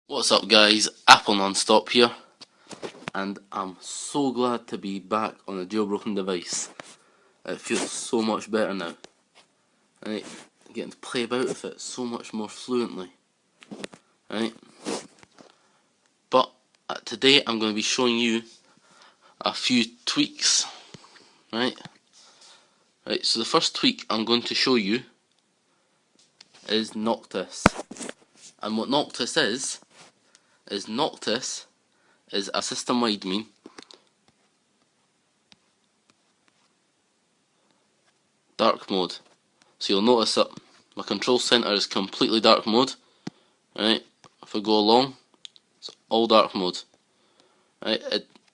What's up guys, Apple Non-Stop here, and I'm so glad to be back on a jailbroken device. It feels so much better now. Right, getting to play about with it so much more fluently. Right, but today I'm going to be showing you a few tweaks. Right, so the first tweak I'm going to show you is Noctis. And what Noctis is Noctis is a system-wide mean dark mode. So you'll notice that my control center is completely dark mode. Right, if I go along, it's all dark mode. Right,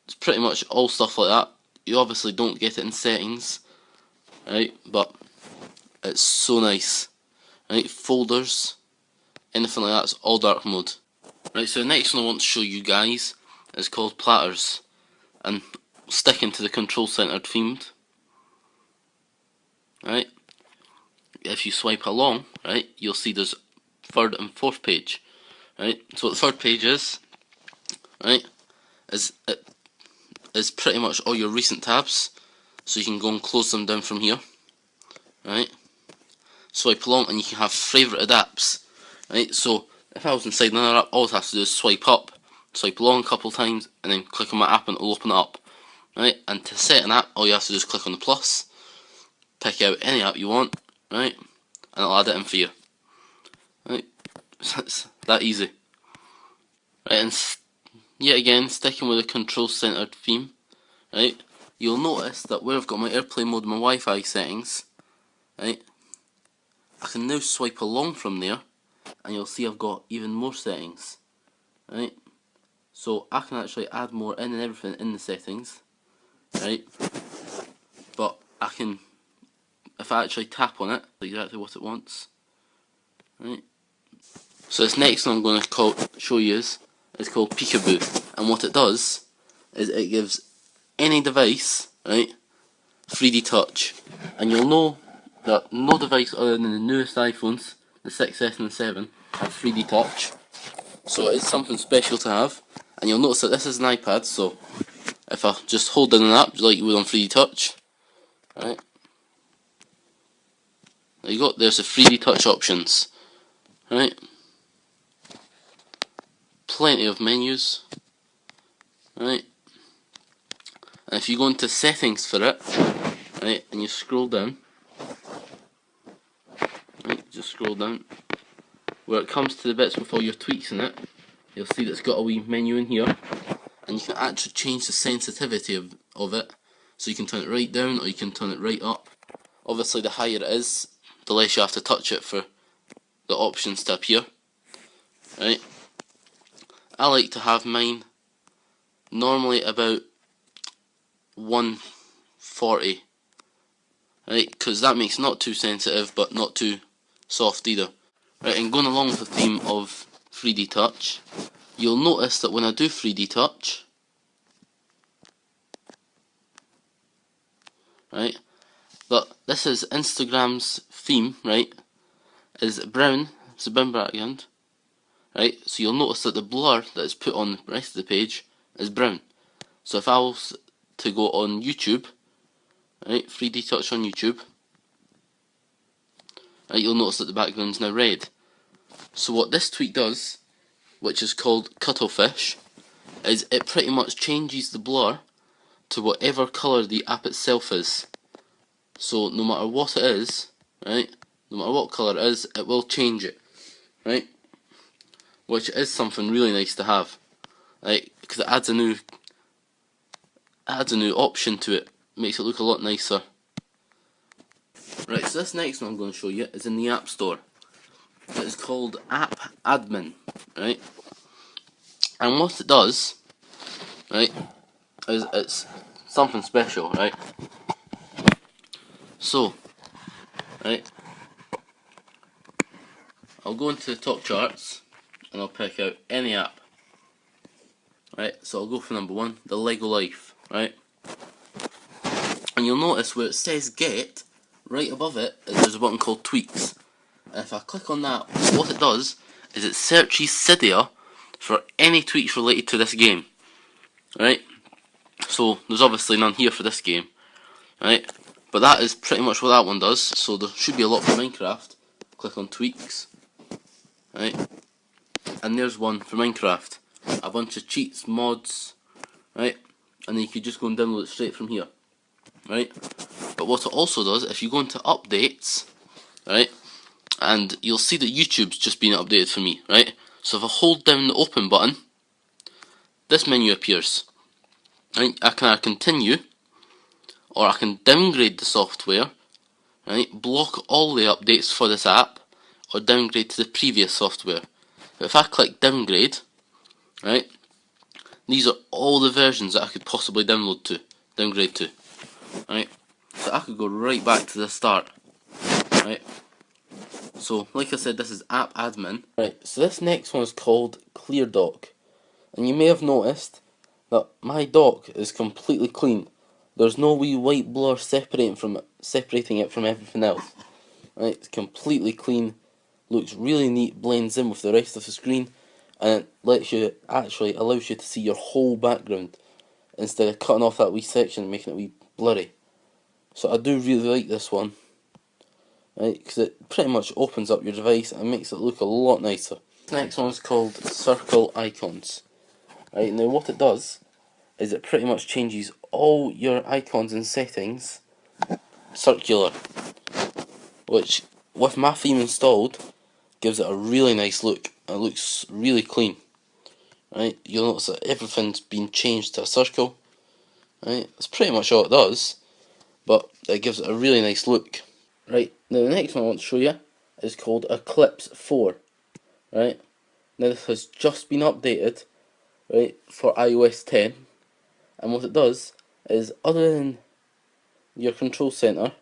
it's pretty much all stuff like that. You obviously don't get it in settings, right? But it's so nice. Right, folders, anything like that's all dark mode. Right, so the next one I want to show you guys is called platters, and sticking to the control center themed. Right, if you swipe along, right, you'll see there's third and fourth page. Right, so what the third page is, right, is pretty much all your recent tabs, so you can go and close them down from here. Right, swipe along and you can have favorited apps. Right, so if I was inside another app, all I have to do is swipe up, swipe along a couple of times, and then click on my app and it'll open it up. Right, and to set an app, all you have to do is click on the plus, pick out any app you want, right, and it'll add it in for you. Right, it's that easy. Right, and yet again, sticking with the control centered theme, right, you'll notice that where I've got my airplane mode and my Wi-Fi settings, right, I can now swipe along from there, and you'll see I've got even more settings. Right, so I can actually add more in and everything in the settings. Right, but I can, if I actually tap on it, exactly what it wants. Right, so this next one I'm going to show you is called Peekaboo, and what it does is it gives any device, right, 3D touch, and you'll know that no device other than the newest iPhones, the 6S and the 7, have 3D touch, so it's something special to have. And you'll notice that this is an iPad, so if I just hold down an app like you would on 3D touch, right, there you go, there's the 3D touch options. Right, plenty of menus. Right, and if you go into settings for it, right, and you scroll down, right, just scroll down, where it comes to the bits with all your tweaks in it, you'll see that it's got a wee menu in here, and you can actually change the sensitivity of it, so you can turn it right down or you can turn it right up. Obviously the higher it is, the less you have to touch it for the options to appear. Right, I like to have mine normally about 140, right, because that makes it not too sensitive but not too soft either. Right, and going along with the theme of 3D touch, you'll notice that when I do 3D touch, right, that this is Instagram's theme, right, is brown, it's a brown background, right, so you'll notice that the blur that is put on the rest of the page is brown. So if I was to go on YouTube, right, 3D touch on YouTube, right, you'll notice that the background's now red. So what this tweak does, which is called Cuttlefish, is it pretty much changes the blur to whatever colour the app itself is. So no matter what it is, right, no matter what colour it is, it will change it, right, which is something really nice to have, right, because it adds a new option to it, makes it look a lot nicer. Right, so this next one I'm going to show you is in the App Store. It is called App Admin, right, and what it does, right, is it's something special, right. So, right, I'll go into the top charts and I'll pick out any app. Right, so I'll go for number 1, the Lego Life, right, and you'll notice where it says Get, right above it, there's a button called Tweaks, and if I click on that, what it does is it searches Cydia for any tweaks related to this game. Right? So there's obviously none here for this game. Right? But that is pretty much what that one does. So there should be a lot for Minecraft. Click on tweaks. Right? And there's one for Minecraft. A bunch of cheats, mods, right? And then you could just go and download it straight from here. Right? But what it also does, if you go into updates, right, and you'll see that YouTube's just been updated for me, right? So if I hold down the open button, this menu appears. Right? I can either continue, or I can downgrade the software, right? Block all the updates for this app, or downgrade to the previous software. But if I click downgrade, right, these are all the versions that I could possibly downgrade to, right? So I could go right back to the start, right? So, like I said, this is App Admin. Right, so this next one is called ClearDock. And you may have noticed that my dock is completely clean. There's no wee white blur separating it from everything else. Right, it's completely clean, looks really neat, blends in with the rest of the screen, and it allows you to see your whole background instead of cutting off that wee section and making it wee blurry. So I do really like this one, right, because it pretty much opens up your device and makes it look a lot nicer. This next one is called CircleIcons. Right, now what it does is it pretty much changes all your icons and settings circular, which with my theme installed gives it a really nice look. It looks really clean. Right, you'll notice that everything's been changed to a circle. Right, that's pretty much all it does, but it gives it a really nice look. Right, now the next one I want to show you is called Eclipse 4. Right, now this has just been updated, right, for iOS 10, and what it does is, other than your control center,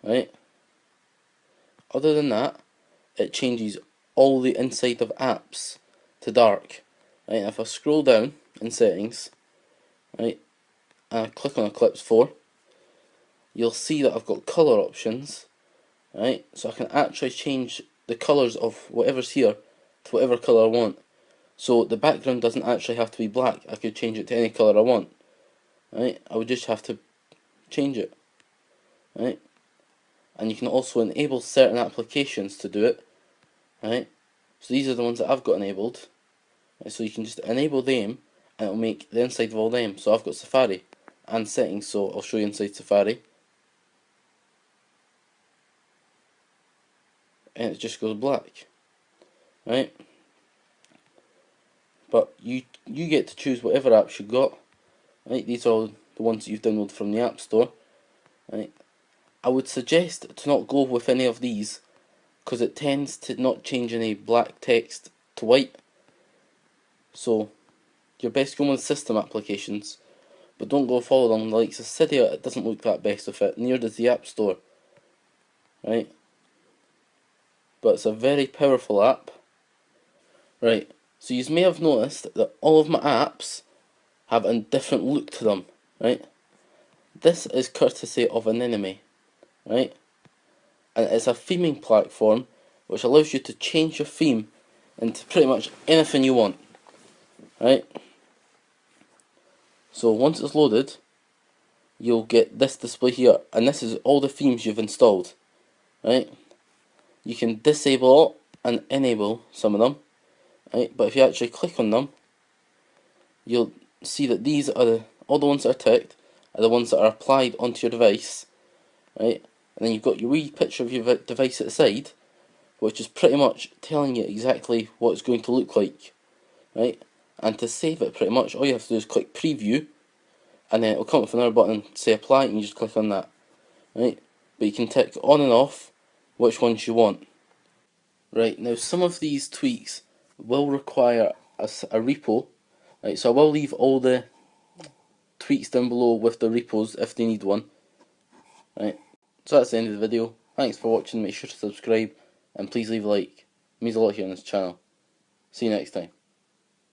right, other than that, it changes all the inside of apps to dark. Right, and if I scroll down in settings, right, and I click on Eclipse 4, you'll see that I've got color options, right, so I can actually change the colors of whatever's here to whatever color I want. So the background doesn't actually have to be black. I could change it to any color I want. Right, I would just have to change it. Right, and you can also enable certain applications to do it. Right, so these are the ones that I've got enabled. Right, so you can just enable them, and it'll make the inside of all them. So I've got Safari and settings, so I'll show you inside Safari, and it just goes black. Right, but you get to choose whatever apps you've got. Right, these are all the ones that you've downloaded from the App Store. Right, I would suggest to not go with any of these, because it tends to not change any black text to white. So you're best going with system applications, but don't go follow them. Like Cydia, it doesn't look that best of it, neither does the App Store. Right, but it's a very powerful app. Right, so you may have noticed that all of my apps have a different look to them. Right, this is courtesy of Anemone. Right, and it's a theming platform which allows you to change your theme into pretty much anything you want. Right, so once it's loaded, you'll get this display here, and this is all the themes you've installed. Right, you can disable and enable some of them. Right, but if you actually click on them, you'll see that these are all the ones that are ticked are the ones that are applied onto your device. Right, and then you've got your wee picture of your device at the side, which is pretty much telling you exactly what it's going to look like. Right, and to save it, pretty much all you have to do is click preview, and then it will come up with another button, say apply, and you just click on that. Right, but you can tick on and off which ones you want. Right, now some of these tweaks will require a repo. Right, so I will leave all the tweaks down below with the repos if they need one. Right, so that's the end of the video. Thanks for watching. Make sure to subscribe and please leave a like. It means a lot here on this channel. See you next time.